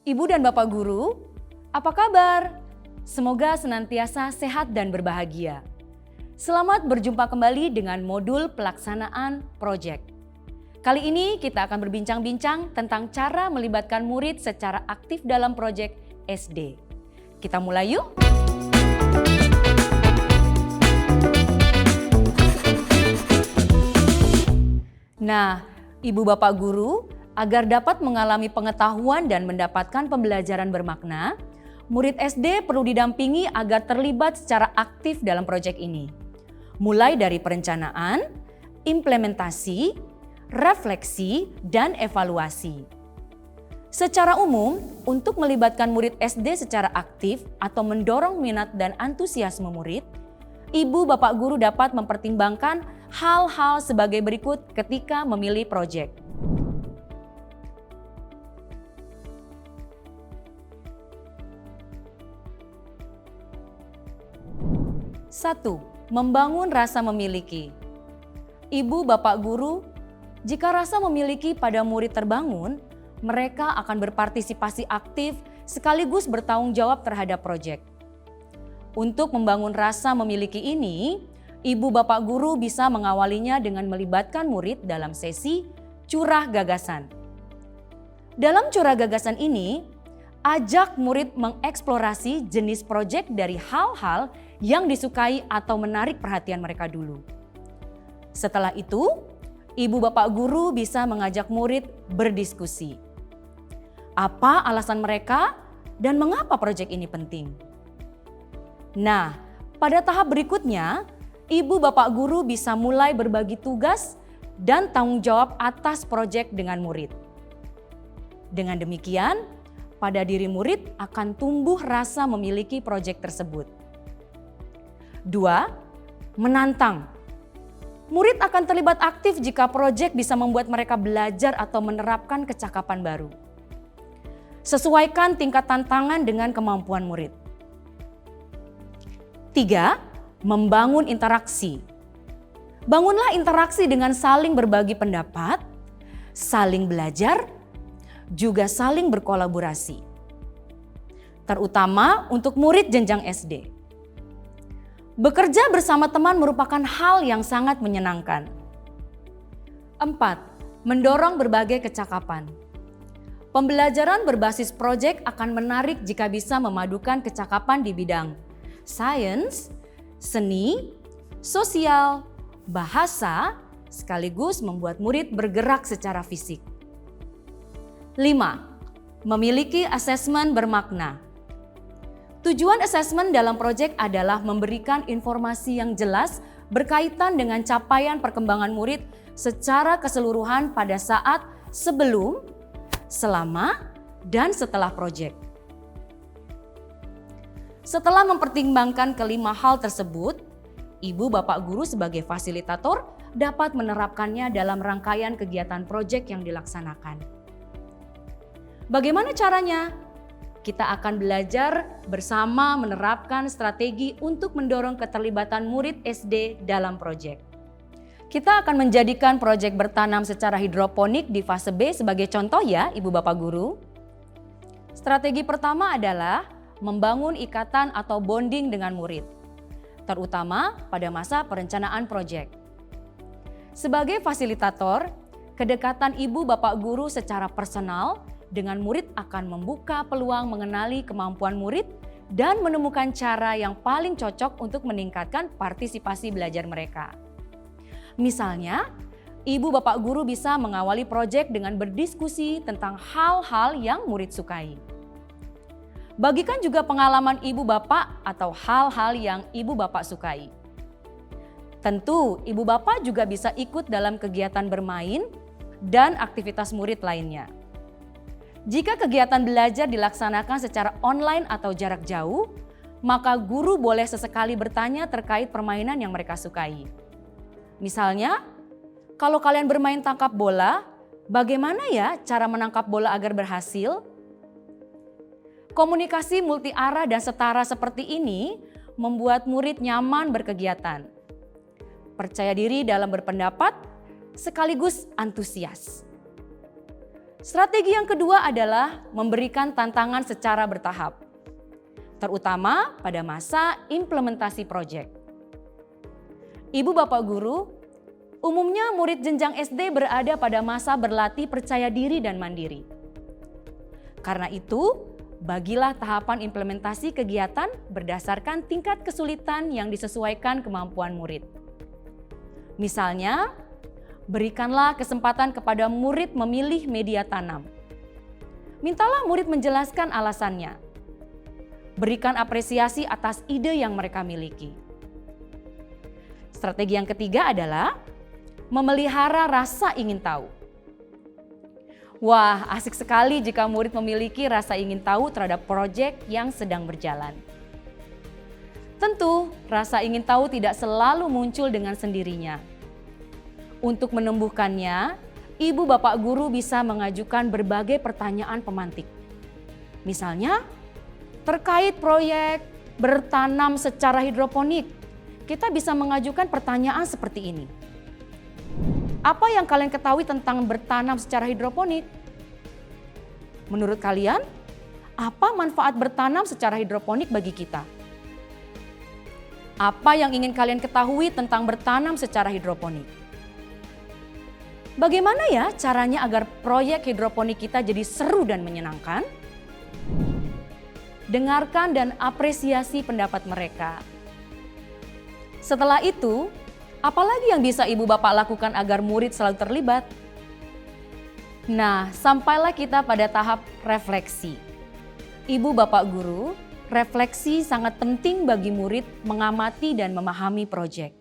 Ibu dan Bapak Guru, apa kabar? Semoga senantiasa sehat dan berbahagia. Selamat berjumpa kembali dengan modul pelaksanaan proyek. Kali ini kita akan berbincang-bincang tentang cara melibatkan murid secara aktif dalam proyek SD. Kita mulai yuk! Nah, Ibu Bapak Guru, agar dapat mengalami pengetahuan dan mendapatkan pembelajaran bermakna, murid SD perlu didampingi agar terlibat secara aktif dalam proyek ini. Mulai dari perencanaan, implementasi, refleksi, dan evaluasi. Secara umum, untuk melibatkan murid SD secara aktif atau mendorong minat dan antusiasme murid, Ibu Bapak Guru dapat mempertimbangkan hal-hal sebagai berikut ketika memilih proyek. 1. Membangun rasa memiliki. Ibu Bapak Guru, jika rasa memiliki pada murid terbangun, mereka akan berpartisipasi aktif sekaligus bertanggung jawab terhadap proyek. Untuk membangun rasa memiliki ini, Ibu Bapak Guru bisa mengawalinya dengan melibatkan murid dalam sesi curah gagasan. Dalam curah gagasan ini, ajak murid mengeksplorasi jenis proyek dari hal-hal yang disukai atau menarik perhatian mereka dulu. Setelah itu, Ibu Bapak Guru bisa mengajak murid berdiskusi. Apa alasan mereka dan mengapa proyek ini penting? Nah, pada tahap berikutnya, Ibu Bapak Guru bisa mulai berbagi tugas dan tanggung jawab atas proyek dengan murid. Dengan demikian, pada diri murid akan tumbuh rasa memiliki proyek tersebut. 2. Menantang. Murid akan terlibat aktif jika proyek bisa membuat mereka belajar atau menerapkan kecakapan baru. Sesuaikan tingkat tantangan dengan kemampuan murid. 3. Membangun interaksi. Bangunlah interaksi dengan saling berbagi pendapat, saling belajar, juga saling berkolaborasi. Terutama untuk murid jenjang SD. Bekerja bersama teman merupakan hal yang sangat menyenangkan. 4. Mendorong berbagai kecakapan. Pembelajaran berbasis proyek akan menarik jika bisa memadukan kecakapan di bidang sains, seni, sosial, bahasa, sekaligus membuat murid bergerak secara fisik. 5. Memiliki asesmen bermakna. Tujuan asesmen dalam proyek adalah memberikan informasi yang jelas berkaitan dengan capaian perkembangan murid secara keseluruhan pada saat sebelum, selama, dan setelah proyek. Setelah mempertimbangkan kelima hal tersebut, Ibu Bapak Guru sebagai fasilitator dapat menerapkannya dalam rangkaian kegiatan proyek yang dilaksanakan. Bagaimana caranya? Kita akan belajar bersama menerapkan strategi untuk mendorong keterlibatan murid SD dalam proyek. Kita akan menjadikan proyek bertanam secara hidroponik di fase B sebagai contoh ya Ibu Bapak Guru. Strategi pertama adalah membangun ikatan atau bonding dengan murid, terutama pada masa perencanaan proyek. Sebagai fasilitator, kedekatan Ibu Bapak Guru secara personal dengan murid akan membuka peluang mengenali kemampuan murid dan menemukan cara yang paling cocok untuk meningkatkan partisipasi belajar mereka. Misalnya, Ibu Bapak Guru bisa mengawali proyek dengan berdiskusi tentang hal-hal yang murid sukai. Bagikan juga pengalaman Ibu Bapak atau hal-hal yang Ibu Bapak sukai. Tentu, Ibu Bapak juga bisa ikut dalam kegiatan bermain dan aktivitas murid lainnya. Jika kegiatan belajar dilaksanakan secara online atau jarak jauh, maka guru boleh sesekali bertanya terkait permainan yang mereka sukai. Misalnya, kalau kalian bermain tangkap bola, bagaimana ya cara menangkap bola agar berhasil? Komunikasi multi arah dan setara seperti ini membuat murid nyaman berkegiatan, percaya diri dalam berpendapat, sekaligus antusias. Strategi yang kedua adalah memberikan tantangan secara bertahap, terutama pada masa implementasi proyek. Ibu bapak guru, umumnya murid jenjang SD berada pada masa berlatih percaya diri dan mandiri. Karena itu, bagilah tahapan implementasi kegiatan berdasarkan tingkat kesulitan yang disesuaikan kemampuan murid. Misalnya, berikanlah kesempatan kepada murid memilih media tanam. Mintalah murid menjelaskan alasannya. Berikan apresiasi atas ide yang mereka miliki. Strategi yang ketiga adalah memelihara rasa ingin tahu. Wah, asik sekali jika murid memiliki rasa ingin tahu terhadap proyek yang sedang berjalan. Tentu, rasa ingin tahu tidak selalu muncul dengan sendirinya. Untuk menumbuhkannya, ibu bapak guru bisa mengajukan berbagai pertanyaan pemantik. Misalnya, terkait proyek bertanam secara hidroponik, kita bisa mengajukan pertanyaan seperti ini. Apa yang kalian ketahui tentang bertanam secara hidroponik? Menurut kalian, apa manfaat bertanam secara hidroponik bagi kita? Apa yang ingin kalian ketahui tentang bertanam secara hidroponik? Bagaimana ya caranya agar proyek hidroponik kita jadi seru dan menyenangkan? Dengarkan dan apresiasi pendapat mereka. Setelah itu, apalagi yang bisa ibu bapak lakukan agar murid selalu terlibat? Nah, sampailah kita pada tahap refleksi. Ibu bapak guru, refleksi sangat penting bagi murid mengamati dan memahami proyek.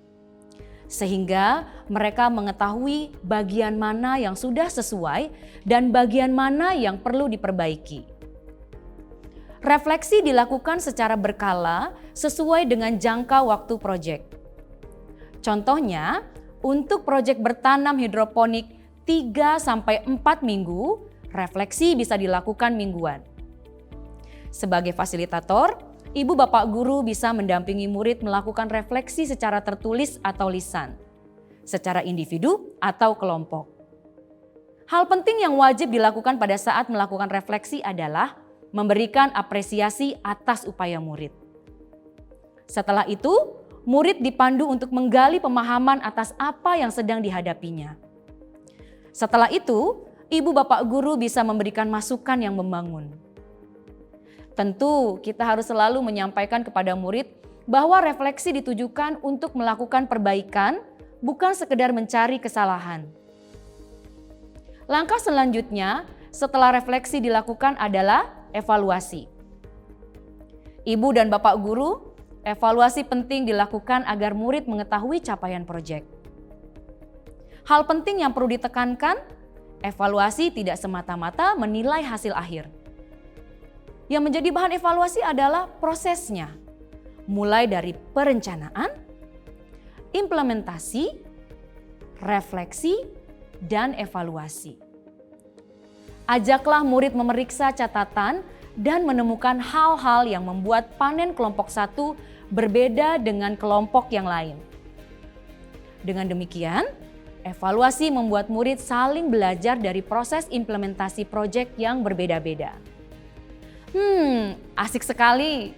Sehingga mereka mengetahui bagian mana yang sudah sesuai dan bagian mana yang perlu diperbaiki. Refleksi dilakukan secara berkala sesuai dengan jangka waktu proyek. Contohnya, untuk proyek bertanam hidroponik 3-4 minggu, refleksi bisa dilakukan mingguan. Sebagai fasilitator, ibu bapak guru bisa mendampingi murid melakukan refleksi secara tertulis atau lisan, secara individu atau kelompok. Hal penting yang wajib dilakukan pada saat melakukan refleksi adalah memberikan apresiasi atas upaya murid. Setelah itu, murid dipandu untuk menggali pemahaman atas apa yang sedang dihadapinya. Setelah itu, ibu bapak guru bisa memberikan masukan yang membangun. Tentu, kita harus selalu menyampaikan kepada murid bahwa refleksi ditujukan untuk melakukan perbaikan, bukan sekedar mencari kesalahan. Langkah selanjutnya setelah refleksi dilakukan adalah evaluasi. Ibu dan bapak guru, evaluasi penting dilakukan agar murid mengetahui capaian proyek. Hal penting yang perlu ditekankan, evaluasi tidak semata-mata menilai hasil akhir. Yang menjadi bahan evaluasi adalah prosesnya, mulai dari perencanaan, implementasi, refleksi, dan evaluasi. Ajaklah murid memeriksa catatan dan menemukan hal-hal yang membuat panen kelompok satu berbeda dengan kelompok yang lain. Dengan demikian, evaluasi membuat murid saling belajar dari proses implementasi proyek yang berbeda-beda. Asik sekali.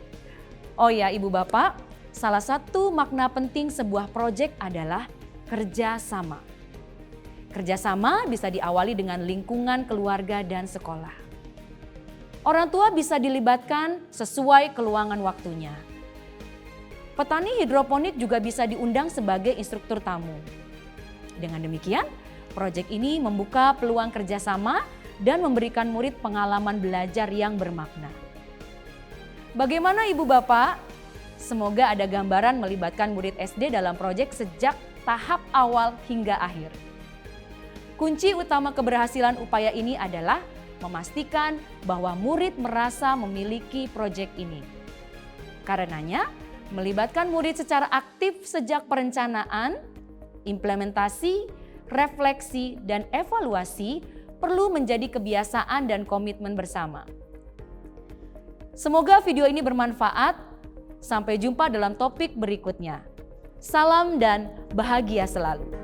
Oh ya ibu bapak, salah satu makna penting sebuah proyek adalah kerjasama. Kerjasama bisa diawali dengan lingkungan keluarga dan sekolah. Orang tua bisa dilibatkan sesuai keluangan waktunya. Petani hidroponik juga bisa diundang sebagai instruktur tamu. Dengan demikian, proyek ini membuka peluang kerjasama dan memberikan murid pengalaman belajar yang bermakna. Bagaimana ibu bapak? Semoga ada gambaran melibatkan murid SD dalam proyek sejak tahap awal hingga akhir. Kunci utama keberhasilan upaya ini adalah memastikan bahwa murid merasa memiliki proyek ini. Karenanya, melibatkan murid secara aktif sejak perencanaan, implementasi, refleksi, dan evaluasi perlu menjadi kebiasaan dan komitmen bersama. Semoga video ini bermanfaat. Sampai jumpa dalam topik berikutnya. Salam dan bahagia selalu.